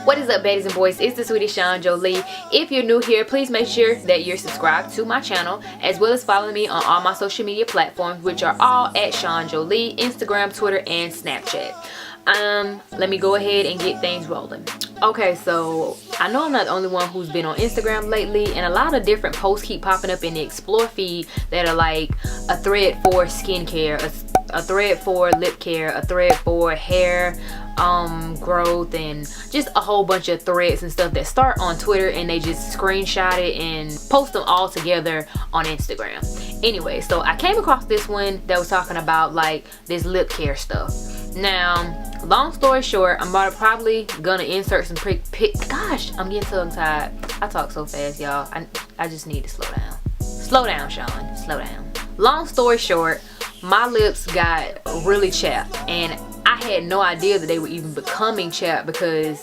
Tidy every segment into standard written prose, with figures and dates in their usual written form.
What is up, baddies and boys? It's the sweetie ShonJolie. If you're new here, please make sure that you're subscribed to my channel, as well as follow me on all my social media platforms, which are all at ShonJolie, Instagram, Twitter, and Snapchat. Let me go ahead and get things rolling. Okay, so I know I'm not the only one who's been on Instagram lately, and a lot of different posts keep popping up in the explore feed that are like a thread for skincare, a thread for lip care, a thread for hair growth, and just a whole bunch of threads and stuff that start on Twitter and they just screenshot it and post them all together on Instagram. Anyway, so I came across this one that was talking about like this lip care stuff. Now, long story short, I'm probably gonna insert some gosh, I'm getting so tired. I talk so fast, y'all. I just need to slow down. Slow down, Shon. Slow down. Long story short, my lips got really chapped, and I had no idea that they were even becoming chapped because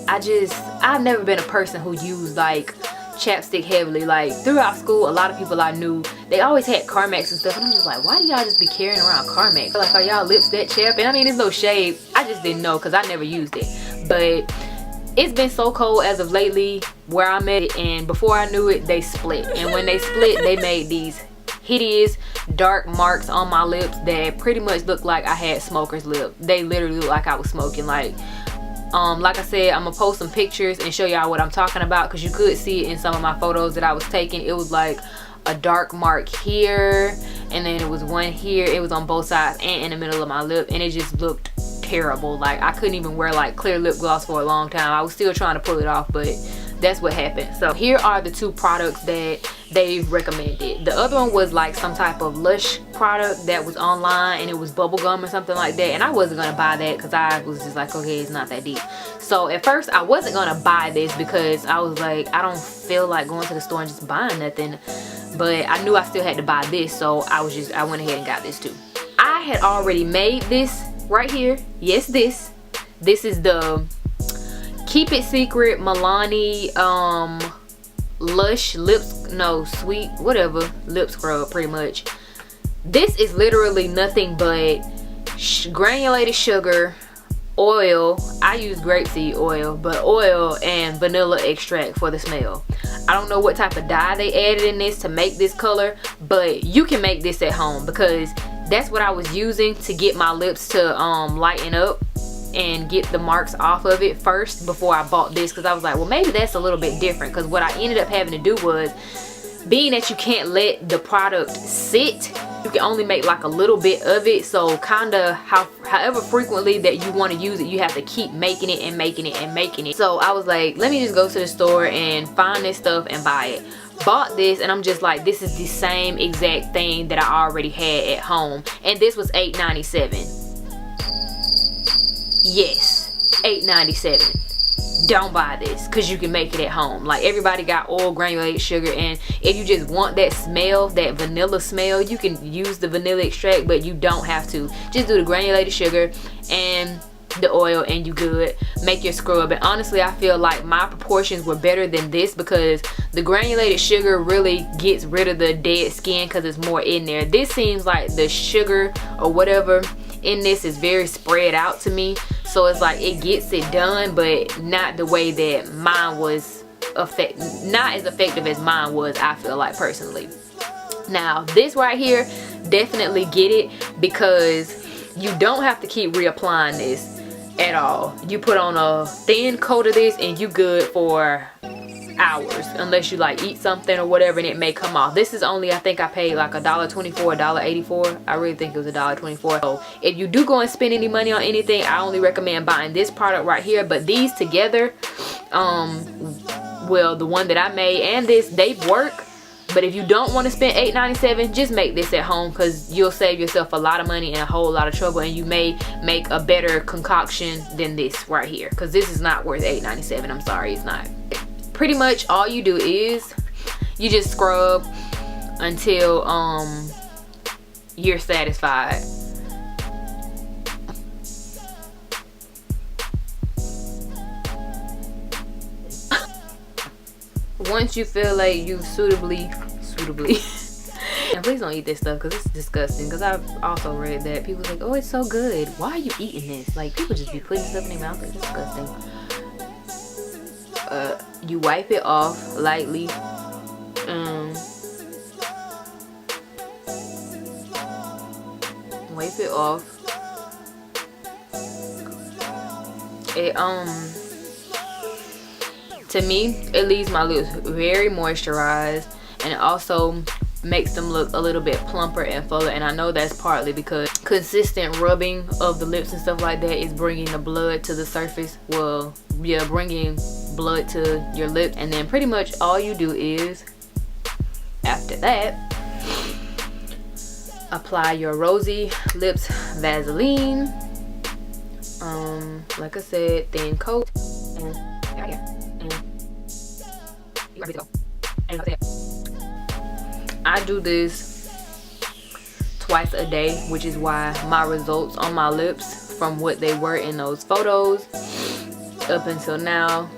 I've never been a person who used like chapstick heavily. Like throughout school, a lot of people I knew, they always had Carmex and stuff, and I'm just like, why do y'all just be carrying around Carmex? Like, are y'all lips that chapped? And I mean, it's no shade, I just didn't know because I never used it. But it's been so cold as of lately where I'm at, and before I knew it, they split. And when they split, they made these hideous dark marks on my lips that pretty much looked like I had smoker's lip. They literally looked like I was smoking. Like I said, I'm gonna post some pictures and show y'all what I'm talking about, because you could see it in some of my photos that I was taking. It was like a dark mark here, and then it was one here. It was on both sides and in the middle of my lip, and it just looked terrible. Like I couldn't even wear like clear lip gloss for a long time. I was still trying to pull it off, but that's what happened. So here are the two products that they recommended. The other one was like some type of Lush product that was online, and it was bubble gum or something like that, and I wasn't gonna buy that because I was just like, okay, it's not that deep. So at first I wasn't gonna buy this because I was like, I don't feel like going to the store and just buying nothing, but I knew I still had to buy this, so I went ahead and got this too. I had already made this right here. Yes, this is the Keep It Secret MILANI Lush sweet whatever lip scrub. Pretty much this is literally nothing but granulated sugar, oil, I use grapeseed oil, but oil and vanilla extract for the smell. I don't know what type of dye they added in this to make this color, but you can make this at home, because that's what I was using to get my lips to lighten up and get the marks off of it first before I bought this, because I was like, well, maybe that's a little bit different. Because what I ended up having to do was, being that you can't let the product sit, you can only make like a little bit of it, so kind of however frequently that you want to use it, you have to keep making it and making it and making it. So I was like, let me just go to the store and find this stuff and buy it. Bought this, and I'm just like, this is the same exact thing that I already had at home, and this was $8.97. Yes, $8.97. Don't buy this because you can make it at home. Like, everybody got oil, granulated sugar, and if you just want that smell, that vanilla smell, you can use the vanilla extract, but you don't have to. Just do the granulated sugar and the oil and you good. Make your scrub. And honestly, I feel like my proportions were better than this, because the granulated sugar really gets rid of the dead skin because it's more in there. This seems like the sugar or whatever in this is very spread out to me, so it's like it gets it done, but not the way that mine was not as effective as mine was, I feel like, personally. Now this right here, definitely get it, because you don't have to keep reapplying this at all. You put on a thin coat of this and you good for hours, unless you like eat something or whatever and it may come off. This is only, I think I paid like $1.24, $1.84. I really think it was $1.24. So if you do go and spend any money on anything, I only recommend buying this product right here. But these together, well, the one that I made and this, they work. But if you don't want to spend $8.97, just make this at home, because you'll save yourself a lot of money and a whole lot of trouble, and you may make a better concoction than this right here, because this is not worth $8.97. I'm sorry, it's not. Pretty much all you do is you just scrub until you're satisfied. Once you feel like you've suitably and please don't eat this stuff because it's disgusting, because I've also read that people like, oh, it's so good, why are you eating this? Like, people just be putting stuff in their mouth. It's disgusting. you wipe it off lightly. Wipe it off. It to me, it leaves my lips very moisturized, and it also makes them look a little bit plumper and fuller. And I know that's partly because consistent rubbing of the lips and stuff like that is bringing the blood to the surface. Well, yeah, bringing blood to your lip. And then pretty much all you do is, after that, apply your Rosy Lips Vaseline. Like I said, thin coat, and right here, and you ready to go. And like I said, I do this twice a day, which is why my results on my lips from what they were in those photos up until now,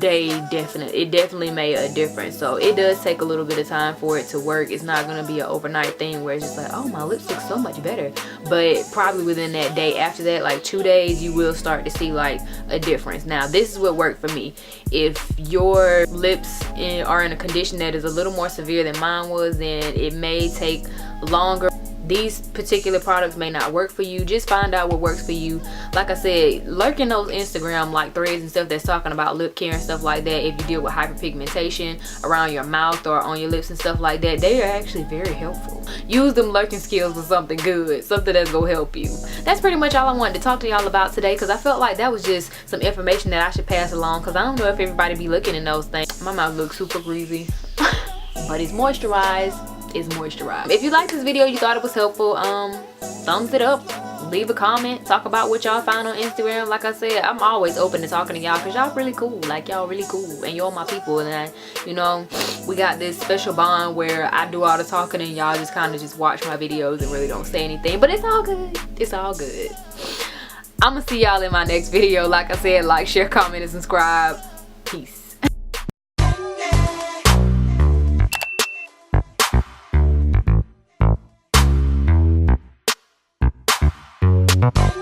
it definitely made a difference. So it does take a little bit of time for it to work. It's not going to be an overnight thing where it's just like, oh, my lips look so much better. But probably within that day after that, like 2 days, you will start to see like a difference. Now, this is what worked for me. If your lips are in a condition that is a little more severe than mine was, then it may take longer. These particular products may not work for you. Just find out what works for you. Like I said, lurk in those Instagram like threads and stuff that's talking about lip care and stuff like that. If you deal with hyperpigmentation around your mouth or on your lips and stuff like that, they are actually very helpful. Use them lurking skills for something good, something that's gonna help you. That's pretty much all I wanted to talk to y'all about today, because I felt like that was just some information that I should pass along, because I don't know if everybody be looking in those things. My mouth looks super greasy, but it's moisturized. If you liked this video, you thought it was helpful, thumbs it up, leave a comment, talk about what y'all found on Instagram. Like I said, I'm always open to talking to y'all, because y'all really cool. Like, y'all really cool, and y'all my people. And you know, we got this special bond where I do all the talking and y'all just kind of just watch my videos and really don't say anything. But it's all good. It's all good. I'm gonna see y'all in my next video. Like I said, like, share, comment, and subscribe. Peace. Bye.